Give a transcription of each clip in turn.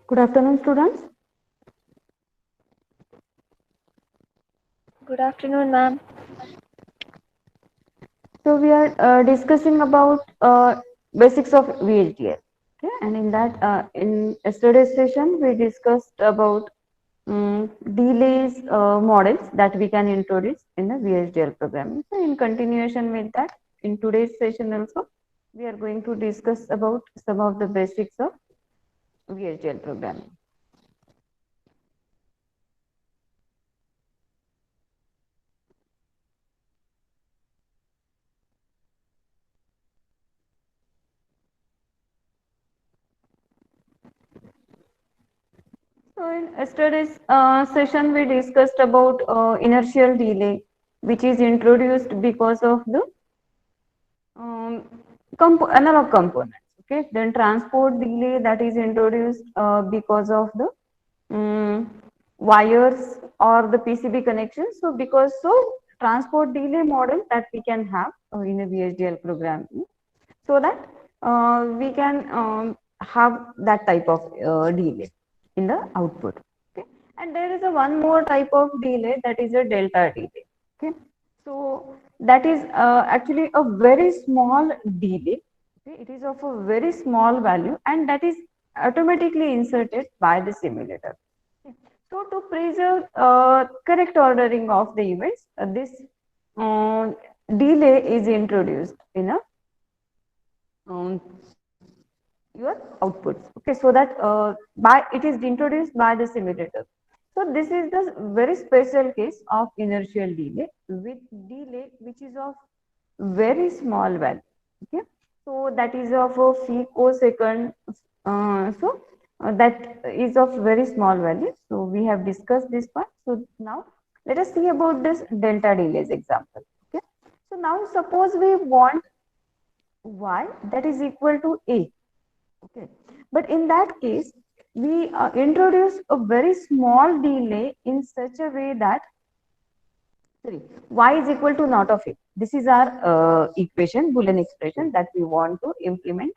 Good afternoon, students. Good afternoon, ma'am. So we are discussing about basics of VHDL. Okay, and in that, in yesterday's session, we discussed about delays models that we can introduce in the VHDL programming. So in continuation with that, in today's session also, we are going to discuss about some of the basics of VHDL programming. So in yesterday's session, we discussed about inertial delay, which is introduced because of the um, analog components. Okay, then transport delay that is introduced because of the wires or the PCB connection. So because so transport delay model that we can have in a VHDL programming, so that we can have that type of delay in the output. Okay, and there is a one more type of delay, that is a delta delay. Okay, so that is actually a very small delay. Okay, it is of a very small value, and that is automatically inserted by the simulator. Okay. So to preserve correct ordering of the events, this uh, delay is introduced in a um, your outputs. Okay, so that by it is introduced by the simulator. So this is the very special case of inertial delay, with delay which is of very small value. Okay, so that is of a picosecond. That is of very small value. So we have discussed this part. So now let us see about this delta delays example. Okay, so now suppose we want y that is equal to a. Okay, but in that case, we introduce a very small delay in such a way that, sorry, y is equal to not of a. This is our equation, Boolean expression that we want to implement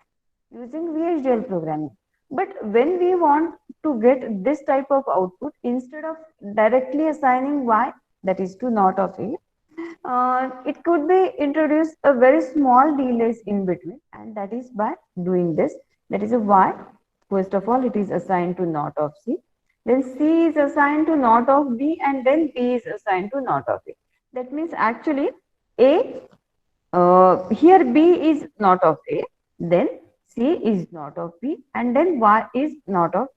using VHDL programming. But when we want to get this type of output, instead of directly assigning y, that is to not of a, it could be introduced a very small delays in between, and that is by doing this. That is a y. First of all, it is assigned to not of c. Then c is assigned to not of b, and then b is assigned to not of a. That means actually a here b is not of a, then c is not of b, and then y is not of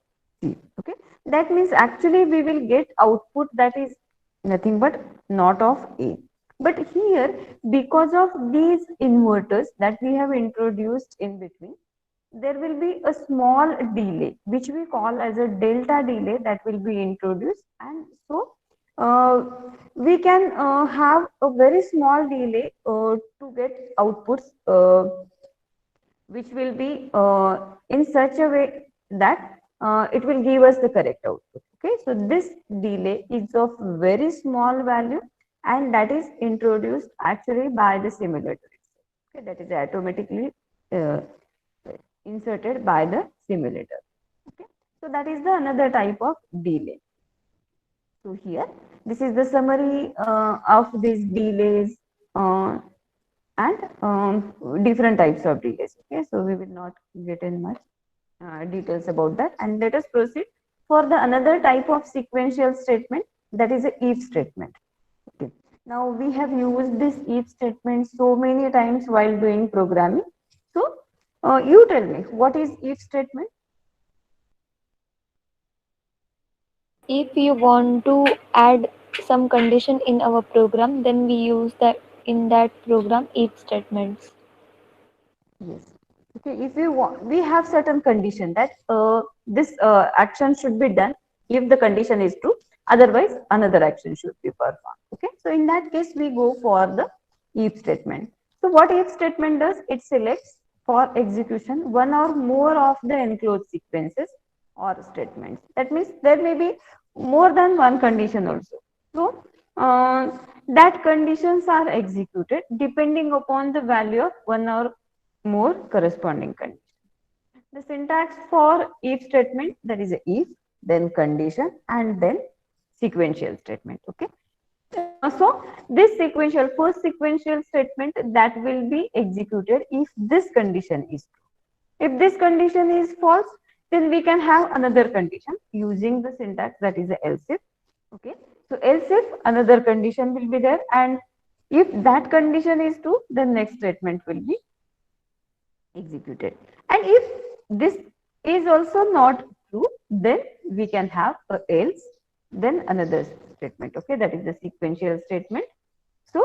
c. Okay, that means actually we will get output that is nothing but not of a. But here, because of these inverters that we have introduced in between, there will be a small delay which we call as a delta delay that will be introduced, and so uh, we can have a very small delay to get outputs which will be in such a way that it will give us the correct output. Okay, so this delay is of very small value, and that is introduced actually by the simulator. Okay, that is automatically uh, inserted by the simulator. Okay, so that is the another type of delay. So here, this is the summary of these delays and different types of delays. Okay, so we will not get in much details about that, and let us proceed for the another type of sequential statement, that is a if statement. Okay, now we have used this if statement so many times while doing programming. So you tell me, what is if statement? If you want to add some condition in our program, then we use that in that program if statements. Yes. Okay, if we want, we have certain condition that this action should be done if the condition is true. Otherwise, another action should be performed. Okay, so in that case, we go for the if statement. So what if statement does? It selects for execution one or more of the enclosed sequences or statements. That means there may be more than one condition also. So that conditions are executed depending upon the value of one or more corresponding condition. The syntax for if statement, that is a if, then condition, and then sequential statement. Okay. So this sequential, first sequential statement that will be executed if this condition is true. If this condition is false, then we can have another condition using the syntax, that is else if. Okay. So else if another condition will be there, and if that condition is true, then next statement will be executed. And if this is also not true, then we can have a else, then another statement. Okay, that is the sequential statement. So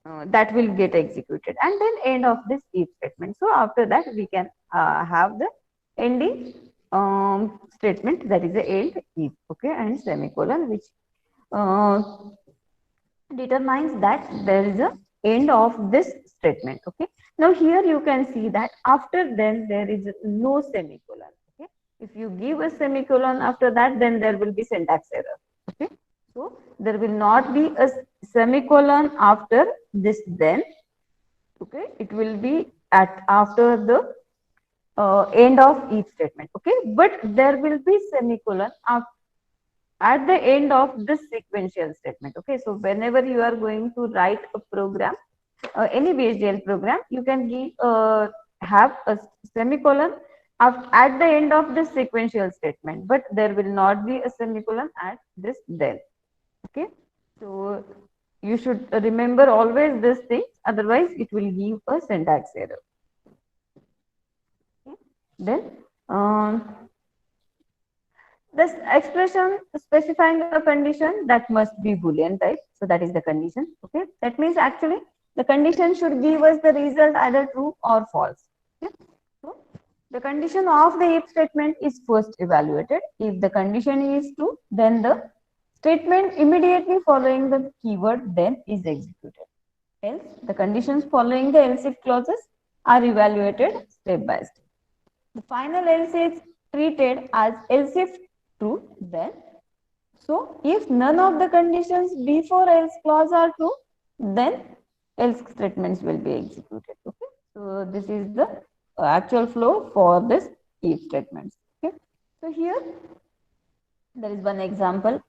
that will get executed, and then end of this if statement. So after that, we can have the ending statement, that is the end if. Okay, and semicolon, which uh, determines that there is a end of this statement. Okay, now here you can see that after then there is no semicolon. Okay, if you give a semicolon after that, then there will be syntax error. Okay, so there will not be a semicolon after this then. Okay, it will be at after the end of each statement. Okay, but there will be semicolon after at the end of this sequential statement. Okay, so whenever you are going to write a program, any VHDL program, you can give have a semicolon at the end of the sequential statement, but there will not be a semicolon at this then. Okay, so you should remember always this thing, otherwise it will give a syntax error. Okay. Then this expression specifying a condition that must be Boolean type. So that is the condition. Okay. That means actually the condition should give us the result either true or false. Okay. So the condition of the if statement is first evaluated. If the condition is true, then the statement immediately following the keyword then is executed. Else, the conditions following the else if clauses are evaluated step by step. The final else is treated as else if true, then. So, if none of the conditions before else clause are true, then else statements will be executed. Okay. So, this is the actual flow for this if statements. Okay. So, here there is one example.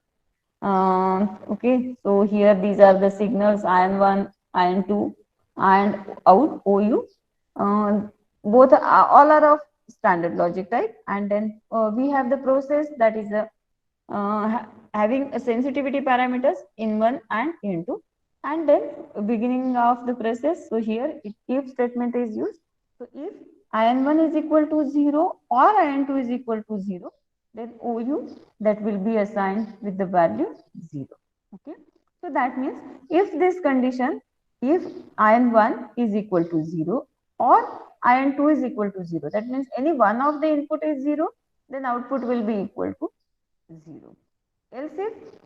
Okay. So, here these are the signals IN1, IN2, and out OU. Both are, all are of standard logic type, and then we have the process that is a having a sensitivity parameters in one and in two, and then beginning of the process. So here if statement is used. So if IN1 is equal to 0 or IN2 is equal to 0, then OU that will be assigned with the value 0. Okay. So that means if this condition, if IN1 is equal to 0 or IN2 is equal to 0, that means any one of the input is 0, then output will be equal to 0. Else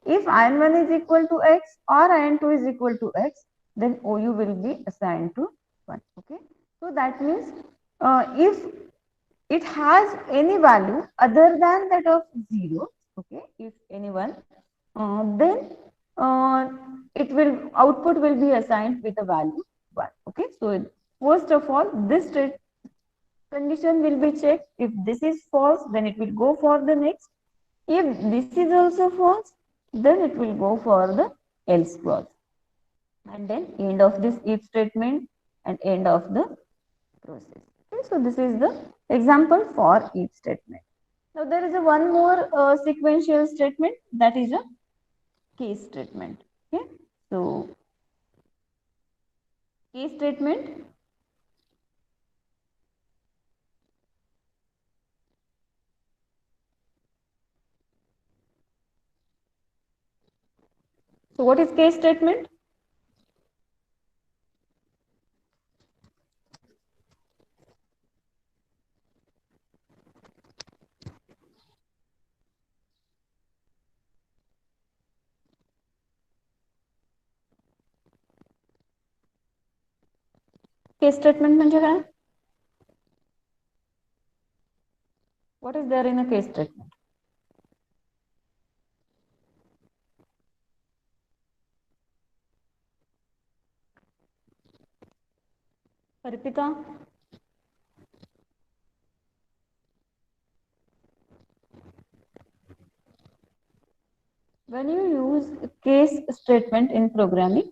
if IN1 is equal to x or IN2 is equal to x, then OU will be assigned to 1. Okay. So that means if it has any value other than that of 0, okay, if anyone, then it will output will be assigned with a value 1. Okay. So first of all, this condition will be checked. If this is false, then it will go for the next. If this is also false, then it will go for the else clause. And then end of this if statement and end of the process. Okay, so this is the example for if statement. Now there is a one more sequential statement, that is a case statement. Okay, so case statement. So what is case statement? Case statement म्हणजे काय? What is there in a case statement? Arpita? case statement in programming?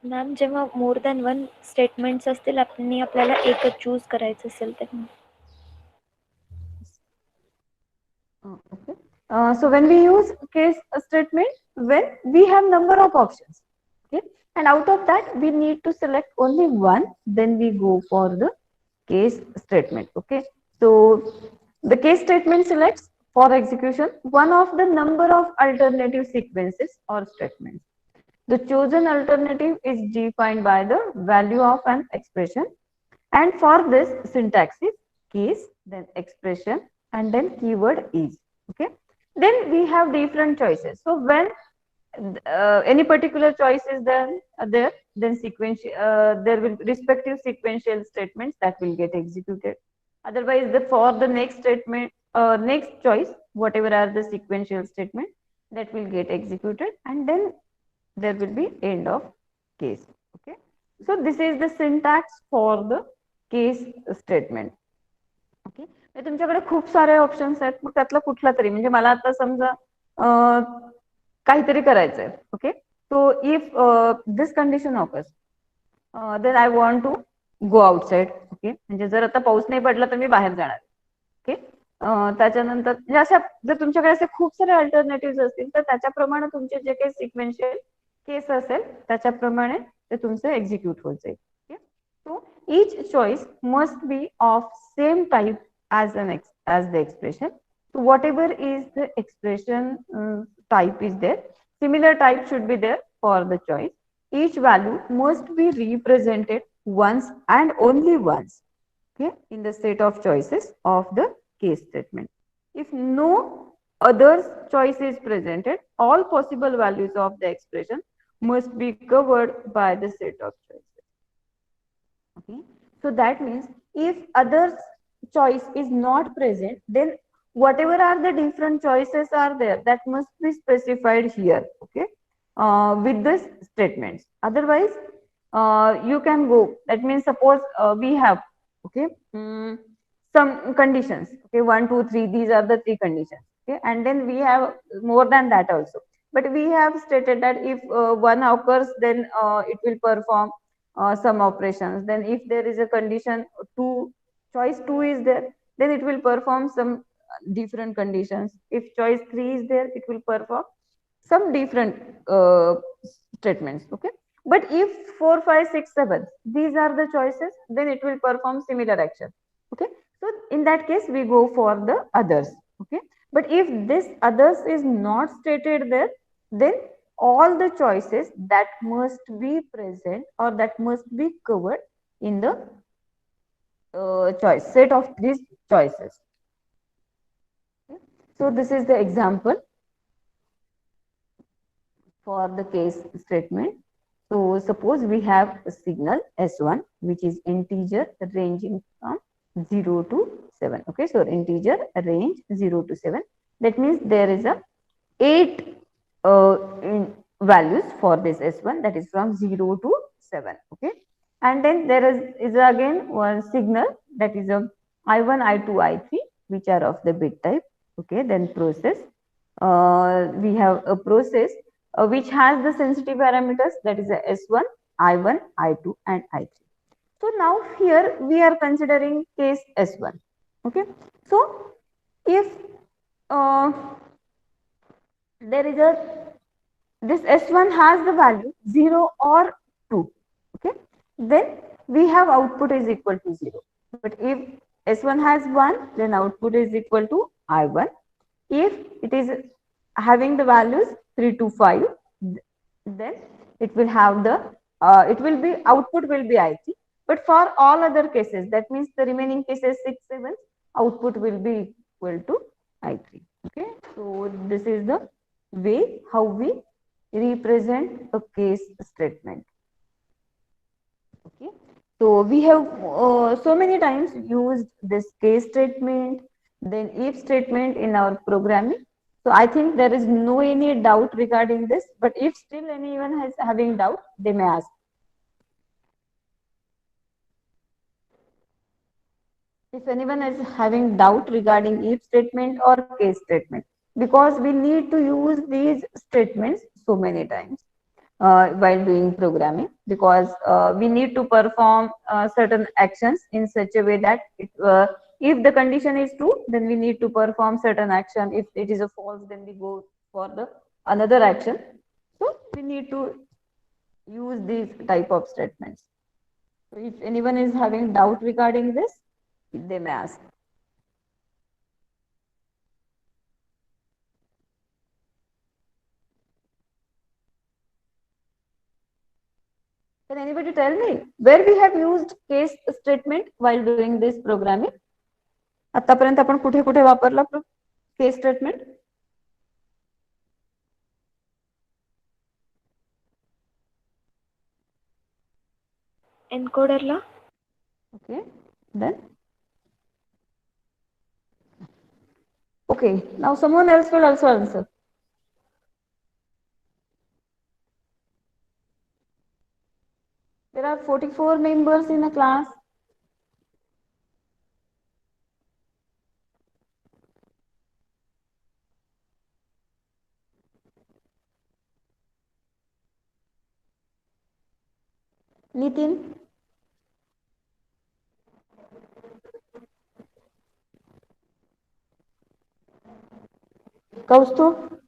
Ma'am जेव्हा more than one statements असतील आणि आपल्याला एकच choose करायचं असेल तेव्हा. Okay. So when we use case statement, when we have number of options, okay, and out of that we need to select only one, then we go for the case statement. Okay. So the case statement selects for execution one of the number of alternative sequences or statements. The chosen alternative is defined by the value of an expression, and for this syntax is case, then expression, and then keyword is. Okay. Then we have different choices. So when any particular choice is there, then sequential there will respective sequential statements that will get executed. Otherwise, for the next statement, next choice, whatever are the sequential statement, that will get executed, and then there will be end of case. Okay. So this is the syntax for the case statement. Okay. तुमच्याकडे खूप सारे options आहेत, मग त्यातला कुठला तरी, म्हणजे मला आता समजा काहीतरी करायचंय. Okay. So if this condition offers, then I want to go outside. Okay. म्हणजे जर आता पाऊस नाही पडला तर मी बाहेर जाणार. ओके. त्याच्यानंतर म्हणजे अशा जर तुमच्याकडे असे खूप सारे अल्टरनेटिव्ह असतील तर त्याच्याप्रमाणे तुमचे जे काही सिक्वेन्शियल केस असेल त्याच्याप्रमाणे ते तुमचं एक्झिक्यूट होत जाईल. So each choice must be of same type as the expression. So whatever is the expression type is there, similar type should be there for the choice. Each value must be represented once and only once, okay, in the set of choices of the case statement. If no other choice is presented, all possible values of the expression must be covered by the set of choices. Okay. So that means if other choice is not present, then whatever are the different choices are there, that must be specified here. Okay. With this statements. Otherwise, you can go. That means suppose we have, okay, some conditions. Okay, 1, 2, 3. These are the three conditions. Okay, and then we have more than that also. But we have stated that if one occurs, then it will perform some operations. Then if there is a condition 2, choice 2 is there, then it will perform some different conditions. If choice 3 is there, it will perform some different statements. Okay. But if 4, 5, 6, 7, these are the choices, then it will perform similar action. Okay. So in that case, we go for the others. Okay. But if this others is not stated there, then all the choices that must be present or that must be covered in the choice set of these choices. Okay. So this is the example for the case statement. So suppose we have a signal S1 which is integer ranging from 0 to 7. Okay, so integer range 0 to 7. That means there is a 8 values for this S1, that is from 0 to 7. Okay, and then there is again one signal, that is a I1, I2, I3, which are of the bit type. Okay, then process. We have a process which has the sensitive parameters, that is a S1, I1, I2, and I3. So now here we are considering case S1. Okay, so if there is this S1 has the value 0 or 2, okay, then we have output is equal to 0. But if S1 has 1, then output is equal to I1. If it is having the values 3 to 5, then it will have the output will be I3. But for all other cases, that means the remaining cases 6, 7, output will be equal to I3. Okay, so this is the way how we represent a case statement. Okay, so we have so many times used this case statement, then if statement in our programming. So I think there is no any doubt regarding this, but if still anyone has having doubt, they may ask. If anyone is having doubt regarding if statement or case statement, because we need to use these statements so many times while doing programming, because we need to perform certain actions in such a way that if the condition is true, then we need to perform certain action. If it is a false, then we go for the another action. So we need to use these type of statements. So if anyone is having doubt regarding this, they may ask. Can anybody tell me where we have used case statement while doing this programming? आतापर्यंत आपण कुठे कुठे वापरला case statement? Encoderला. Okay, then okay, now someone else will also answer. There are 44 members in a class. Nitin, Kaustubh,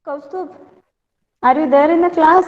Kaustubh, are you there in the class?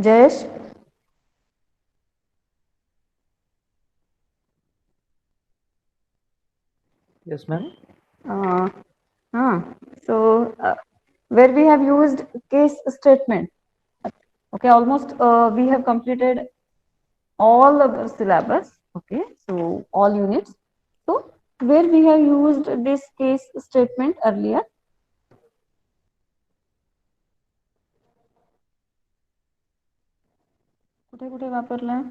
Jayesh? Yes, ma'am. Uh, so where we have used case statement. Okay, almost we have completed all of the syllabus. Okay, so all units. So where we have used this case statement earlier. कुठे कुठे वापरला?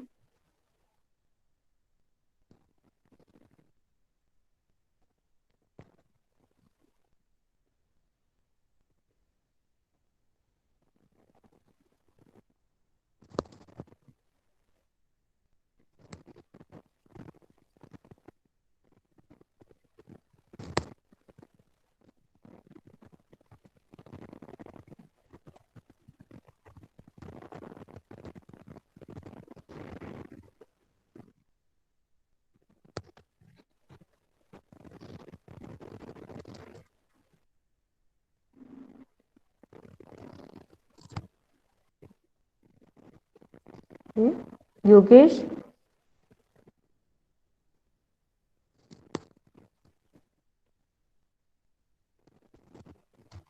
Yogesh,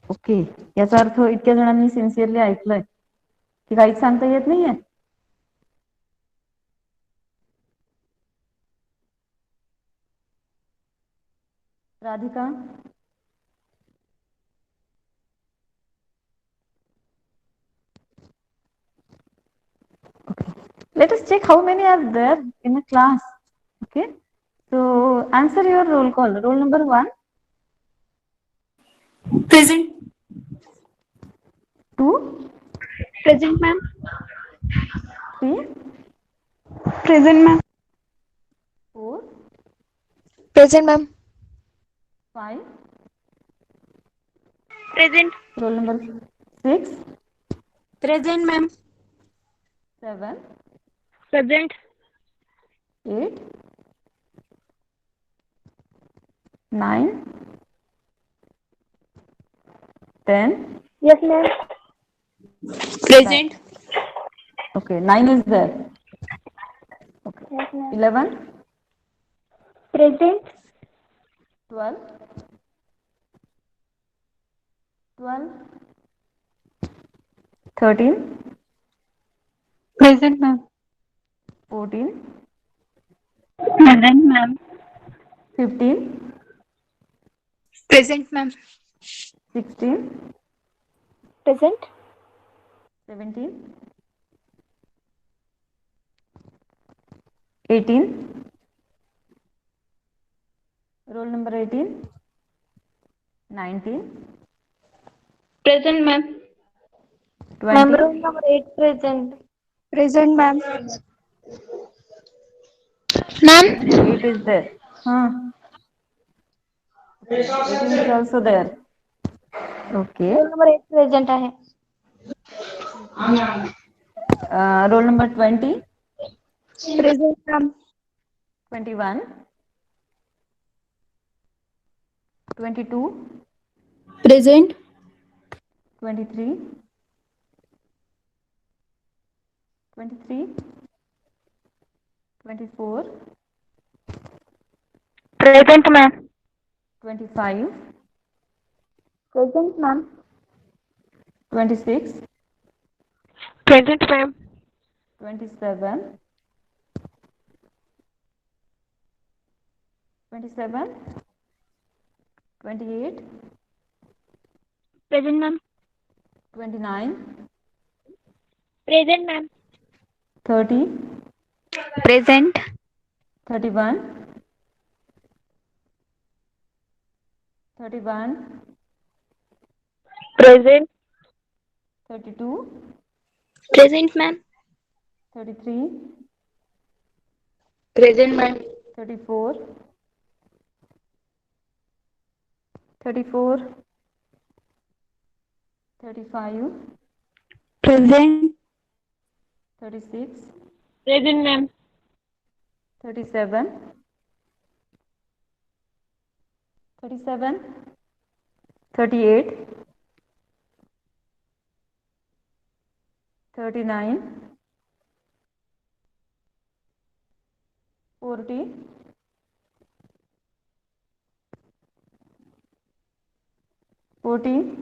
okay, याचा अर्थ इतक्या जणांनी sincerely ऐकलंय की काहीच सांगता येत नाहीये. Radhika, let us check how many are there in a class. Okay, so answer your roll call. Roll number 1. Present. 2. Present, ma'am. 3. Present, ma'am. 4. Present, ma'am. 5. Present. Roll number 6. Present, ma'am. 7. Present. 8. 9. 10. Yes, ma'am. Present. Okay, 9 is there. 11, Present. 12, 12, 13, Present, ma'am. 14, Present, ma'am. 15, Present, ma'am. 16, Present. 17, 18, roll number 18, 19, Present, ma'am. Ma'am, 20, roll number 8 present. Present, ma'am. Ma'am. 8 is there. Okay. 18 is also there. Okay. Roll number 8 present आहे. Roll number 20, Present, ma'am. 21, 22, Present. 23, 23, 24, Present, ma'am. 25, Present, ma'am. 26, Present, ma'am. 27, 27, 28, Present, ma'am. 29, Present, ma'am. 30, Present. 31, 31, Present. 32, Present, ma'am. 33, Present, ma'am. 34, 34, 35, Present. 36, Present, ma'am. 37, 37, 38, 39, 40, 40,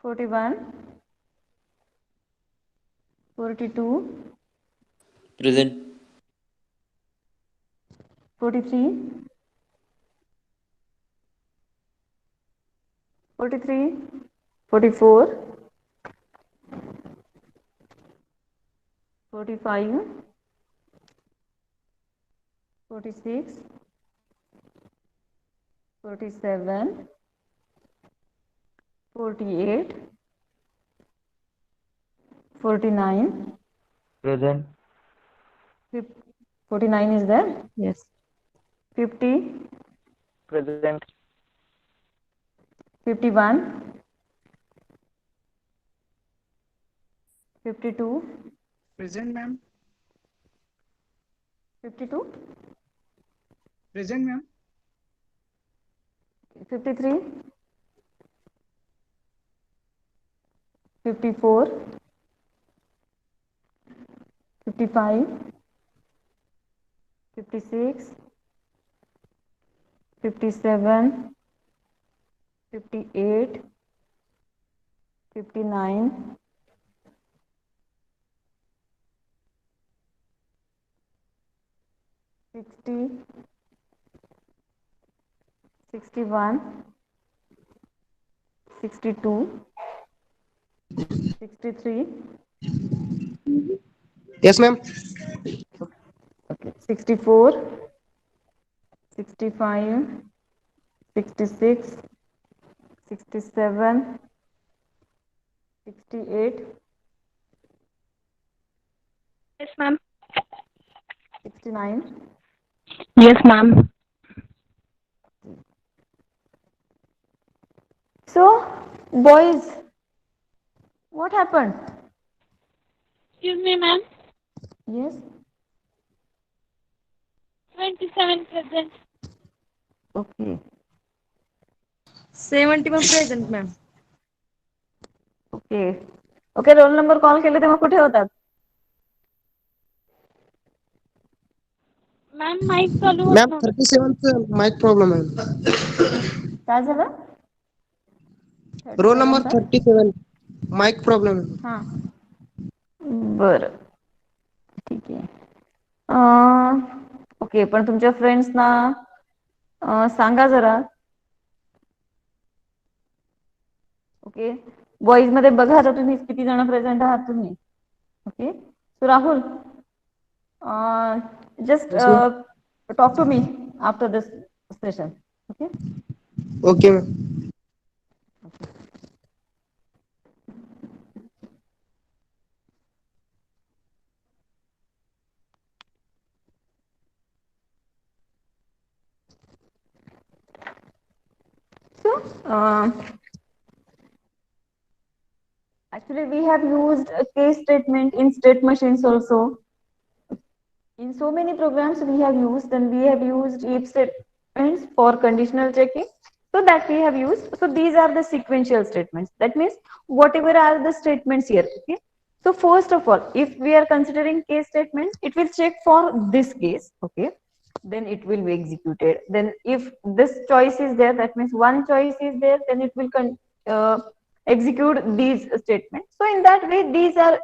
41, 42, Present. 43, 43, 44, 45, 46, 47, 48, 49, Present. 49 is there? Yes. 50, Present. 51, 52, Present, ma'am. 52, Present, ma'am. 53, 54, 55, 56, 57, 58, 59, 60, 61, 62, 63, Yes, ma'am. okay, 64, 65, 66, 67, 68, Yes, ma'am. 69. Yes, ma'am. So, boys, what happened? Excuse me, ma'am. Yes, 27 present. okay, 70 present, ma'am. okay. Okay, roll number call केले तेव्हा कुठे होतात? Ma'am mike चालू होत ma'am नव्हतं. 37th mic problem आहे. काय झालं? रोल नंबर 37 37 माइक प्रॉब्लेम आहे. हा, बरं, ठीक आहे. ओके, पण तुमच्या फ्रेंड्सना सांगा जरा. ओके, बॉईज मध्ये बघा आता तुम्ही किती जण प्रेझेंट आहात तुम्ही. Okay, so Rahul, just Yes, ma'am. talk to me after this session. Okay. Okay, ma'am. So actually we have used a case statement in state machines also. In so many programs we have used, and we have used if statements for conditional checking. So that we have used. So these are the sequential statements. That means whatever are the statements here. Okay. So first of all, if we are considering case statements, it will check for this case. Okay. Then it will be executed. Then if this choice is there, that means one choice is there, then it will execute these statements. So in that way, these are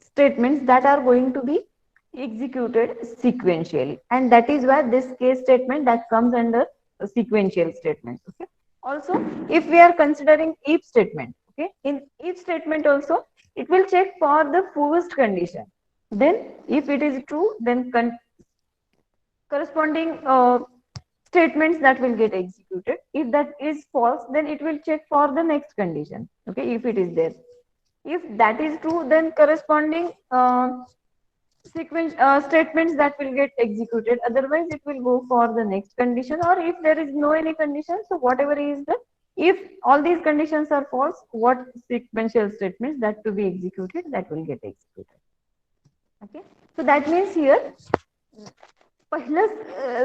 statements that are going to be executed sequentially, and that is why this case statement that comes under sequential statement. Okay. Also, if we are considering if statement, okay, in if statement also it will check for the first condition. Then if it is true, then corresponding statements that will get executed. If that is false, then it will check for the next condition. Okay, if it is there. If that is true, then corresponding sequence statements that will get executed. Otherwise, it will go for the next condition. Or if there is no any condition, so whatever is the, if all these conditions are false, what sequential statements that to be executed, that will get executed. Okay, so that means here पहिलं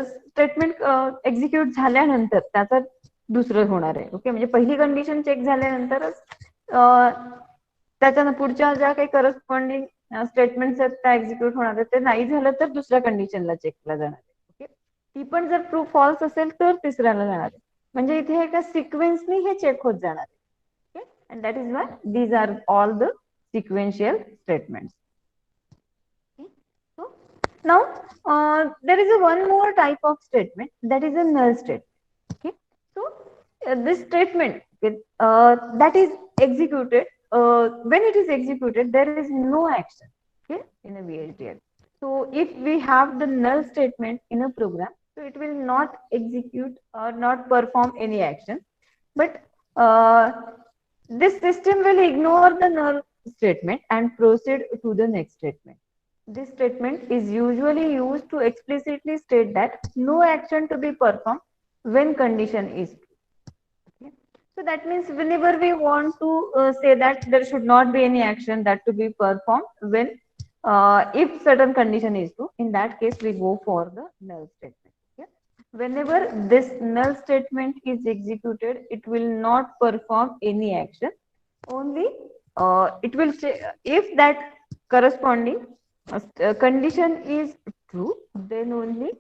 statement execute झाल्यानंतर त्याचा दुसरं होणार आहे. Okay, म्हणजे पहिली condition check झाल्यानंतरच त्याच्या पुढच्या ज्या काही करस्पॉन्डिंग स्टेटमेंट्स आहेत त्या एक्झिक्यूट होणार आहेत. ते नाही झालं तर दुसऱ्या कंडिशनला चेक केला जाणार आहे. ओके, ती पण जर ट्रू फॉल्स असेल तर तिसऱ्याला जाणार आहे. म्हणजे इथे एका सिक्वेन्सनी हे चेक होत जाणार आहे. Okay, and that is why these are all the sequential statements. Now, there is a one more type of statement, that is a null statement. Okay, so this statement that is executed, when it is executed, there is no action. Okay, in a VHDL. So if we have the null statement in a program, so it will not execute or not perform any action, but this system will ignore the null statement and proceed to the next statement. This statement is usually used to explicitly state that no action to be performed when condition is true. Okay. So that means whenever we want to say that there should not be any action that to be performed when if certain condition is true, in that case we go for the null statement. Okay. Whenever this null statement is executed, it will not perform any action. Only it will say if that corresponding condition is true, then only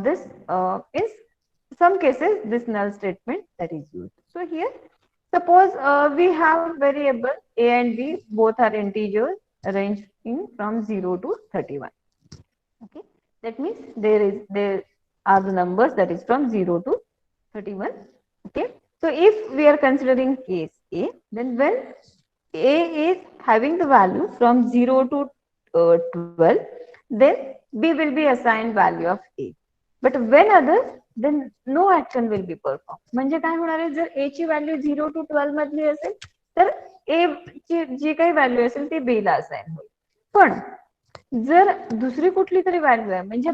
this is some cases this null statement that is used. So here, suppose we have variable a and b, both are integers ranging from 0 to 31. Okay, that means there are the numbers that is from 0 to 31. Okay, so if we are considering case a, then when a is having the value from 0 to 12, then b will be assigned value of a. But when others, then no action will be performed. म्हणजे काय होणार आहे, जर a ची value 0 to 12 मधली असेल तर a ची जी काही व्हॅल्यू असेल ती b ला असाइन होईल. पण जर दुसरी कुठली तरी व्हॅल्यू आहे, म्हणजे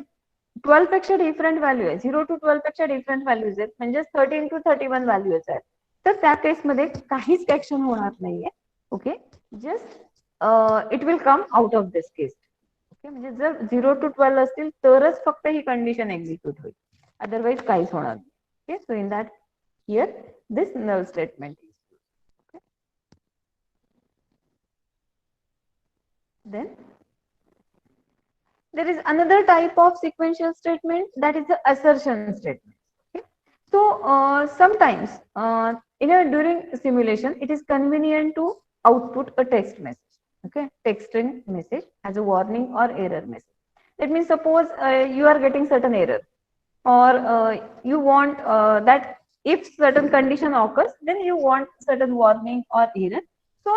12 पेक्षा डिफरंट व्हॅल्यू आहे, 0 to 12 पेक्षा डिफरंट व्हॅल्यूज आहेत, म्हणजे 13 to 31 व्हॅल्यूज आहेत, तर त्या केसमध्ये काहीच ऍक्शन होणार नाहीये. Okay, just it will come out of this case. Okay, म्हणजे जर 0 to 12 असतील तरच फक्त ही कंडिशन एक्झिक्यूट होईल, अदरवाईज काहीच होणार नाही. Okay, so in that here this null statement. Then there is another type of sequential statement, that is the assertion statement. Okay? So sometimes during simulation it is convenient to output a text message, okay, text string message as a warning or error message. That means suppose you are getting certain error, or you want that if certain condition occurs, then you want certain warning or error. So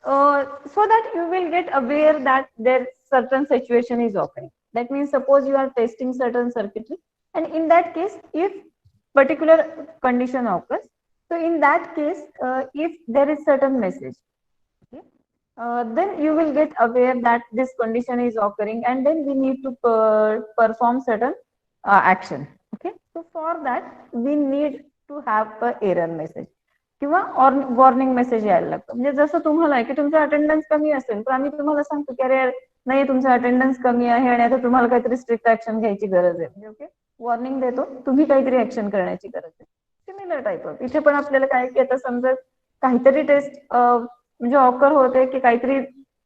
so that you will get aware that there certain situation is occurring. That means suppose you are testing certain circuitry, and in that case if particular condition occurs, so in that case if there is certain message, okay, then you will get aware that this condition is occurring, and then we need to perform certain action. Okay, so for that we need to have a error message किंवा warning message यायला लागतो. म्हणजे जसं तुम्हाला आहे की तुमचा attendance कमी असेल तर आम्ही तुम्हाला सांगतो की अरे नाही तुमचा अटेंडन्स कमी आहे आणि आता तुम्हाला काहीतरी स्ट्रिक्ट ऍक्शन घ्यायची गरज आहे. म्हणजे ओके वॉर्निंग देतो, तुम्ही काहीतरी ऍक्शन करण्याची गरज आहे. सिमिलर टाईप ऑफ इथे पण आपल्याला काय की आता समजा काहीतरी टेस्ट म्हणजे ऑकर होते की काहीतरी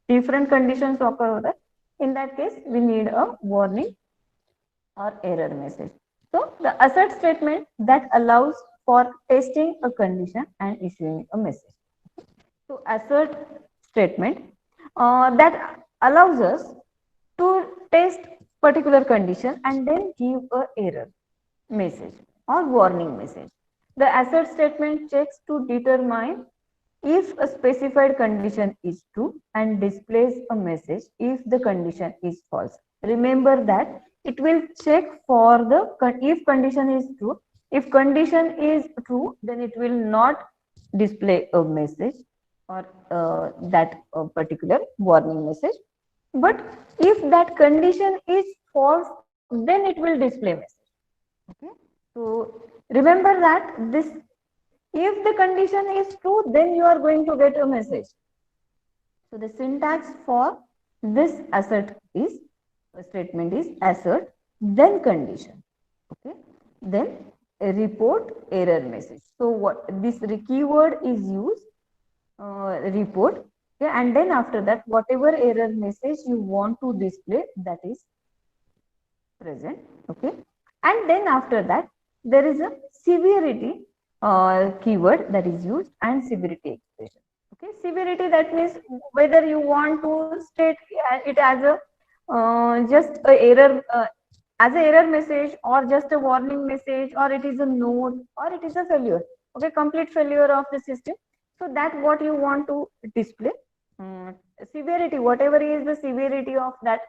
डिफरंट कंडिशन्स ऑकर होतात. In that case we need a warning or error message. So the assert statement that allows for testing a condition and issuing a message. So assert statement that allows us to test particular condition and then give a error message or warning message. The assert statement checks to determine if a specified condition is true and displays a message if the condition is false. Remember that it will check for the if condition is true. If condition is true, then it will not display a message or that particular warning message. But if that condition is false, then it will display message. Okay. So remember that this, if the condition is true, then you are going to get a message. So the syntax for this assert is statement is assert, then condition, okay, then a report error message. So what this keyword is used, report, okay, and then after that whatever error message you want to display, that is present, okay, and then after that there is a severity keyword that is used and severity expression. Okay, severity, that means whether you want to state it as a just a error as a error message or just a warning message, or it is a note, or it is a failure, okay, complete failure of the system. So that what you want to display, severity, whatever is the severity of that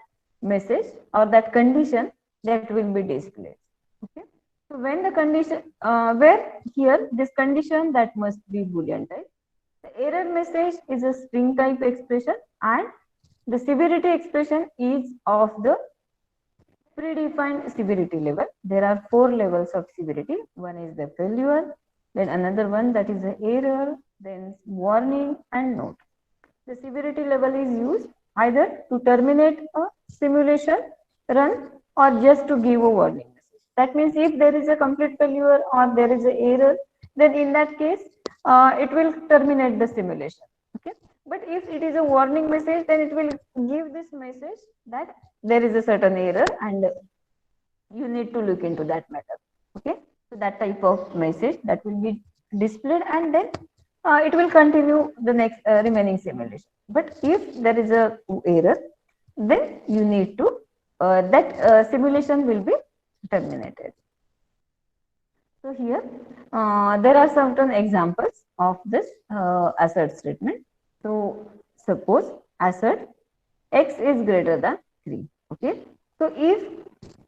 message or that condition, that will be displayed. Okay, so when the condition where here this condition that must be boolean type, the error message is a string type expression, and the severity expression is of the predefined severity level. There are 4 levels of severity. One is the failure, then another one that is the error, then warning and note. The severity level is used either to terminate a simulation run or just to give a warning message. That means if there is a complete failure or there is an error, then in that case it will terminate the simulation. Okay. But if it is a warning message, then it will give this message that there is a certain error and you need to look into that matter. Okay, so that type of message that will be displayed, and then it will continue the next remaining simulation. But if there is a error, then you need to that simulation will be terminated. So here there are certain examples of this assert statement. So suppose assert x is greater than 3. Okay. So if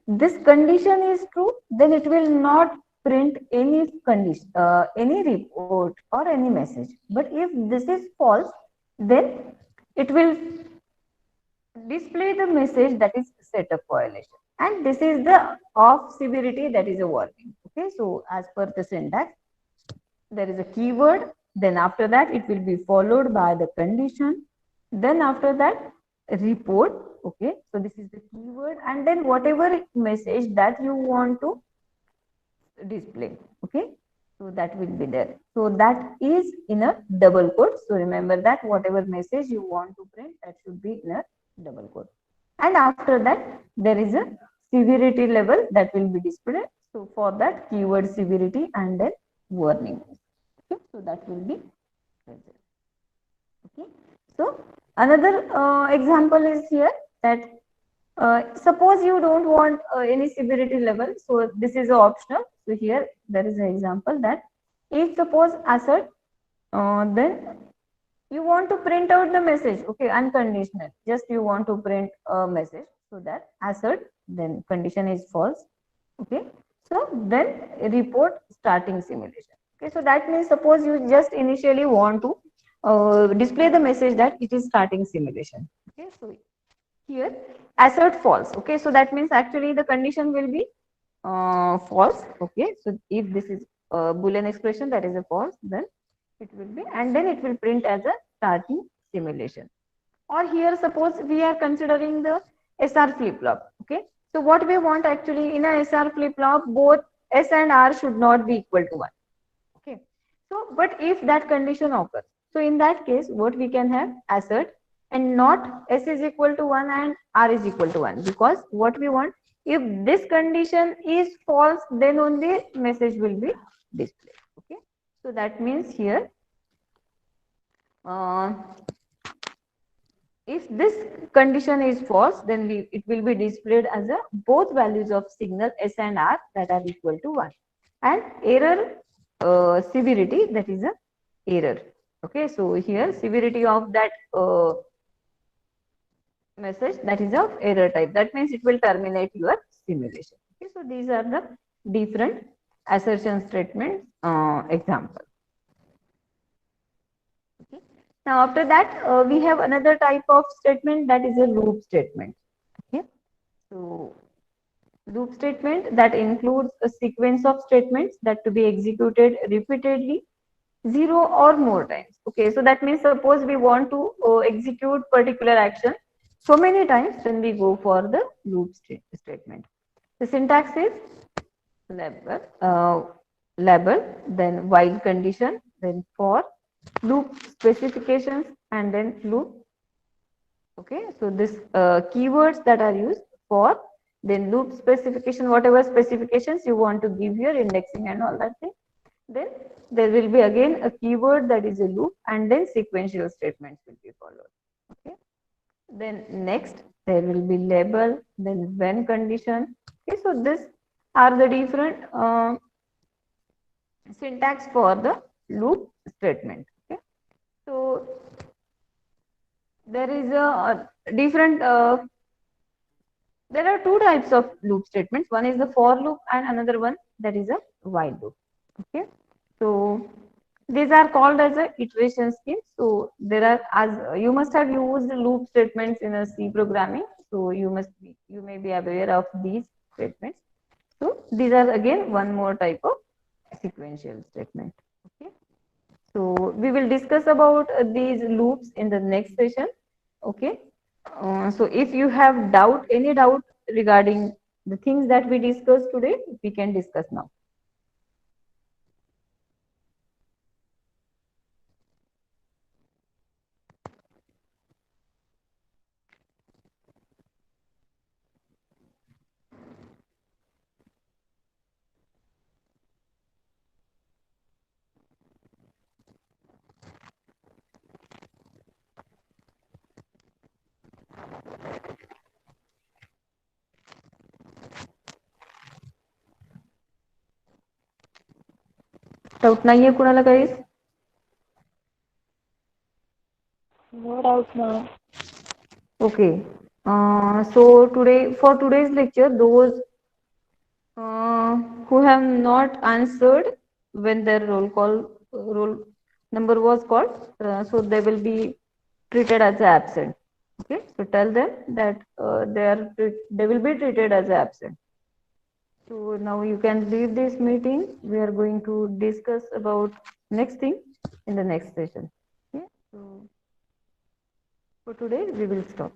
this condition is true, then it will not print any condition, any report or any message. But if this is false, then it will display the message that is setup violation. And this is the of severity, that is a warning. Okay. So as per the syntax, there is a keyword. Then after that, it will be followed by the condition. Then after that, report. Okay, so this is the keyword, and then whatever message that you want to display. Okay, so that will be there. So that is in a double quote. So remember that whatever message you want to print, that should be in a double quote. And after that, there is a severity level that will be displayed. So for that, keyword severity and then warning. Okay, so that will be present. Okay, so another example is here that suppose you don't want any severity level, so this is optional. So here there is an example that if suppose assert, then you want to print out the message, okay, unconditional, just you want to print a message, so that assert, then condition is false, okay, so then report starting simulation. Okay, so that means suppose you just initially want to display the message that it is starting simulation. Okay, so here assert false. Okay, so that means actually the condition will be false. Okay, so if this is a boolean expression, that is a false, then it will be, and then it will print as a starting simulation. Or here suppose we are considering the SR flip flop. Okay, so what we want actually in a SR flip flop, both S and R should not be equal to 1. Okay, so but if that condition occurs, so in that case what we can have, assert and not S is equal to 1 and R is equal to 1, because what we want, if this condition is false, then only message will be displayed. Okay, so that means here if this condition is false, then it will be displayed as a both values of signal S and R that are equal to 1, and error severity, that is a error. Okay, so here severity of that message, that is of error type, that means it will terminate your simulation. Okay, so these are the different assertion statement example. Okay. Now after that we have another type of statement, that is a loop statement. Okay, so loop statement that includes a sequence of statements that to be executed repeatedly 0 or more times. Okay, so that means suppose we want to execute particular action so many times, then we go for the loop statement. The syntax is label, then while condition, then for, loop specifications, and then loop. Okay, so this keywords that are used for, then loop specification, whatever specifications you want to give your indexing and all that thing. Then there will be again a keyword that is a loop, and then sequential statements will be followed. Okay, then next there will be label, then when condition. Okay, so this are the different syntax for the loop statement. Okay, so there is a different there are two types of loop statements. One is the for loop and another one that is a while loop. Okay, so these are called as a iteration scheme. So there are, as you must have used loop statements in a C programming, so you may be aware of these statements. So these are again one more type of sequential statement. Okay, so we will discuss about these loops in the next session. Okay, so if you have any doubt regarding the things that we discussed today, we can discuss now. Doubt नाही आहे कुणाला काहीच? No doubt, ma'am. Okay. So for today's lecture, those who have not answered when their roll number was called, so they will be treated as absent. Okay, so tell them that they will be treated as absent. So now you can leave this meeting. We are going to discuss about next thing in the next session. Okay, so for today we will stop.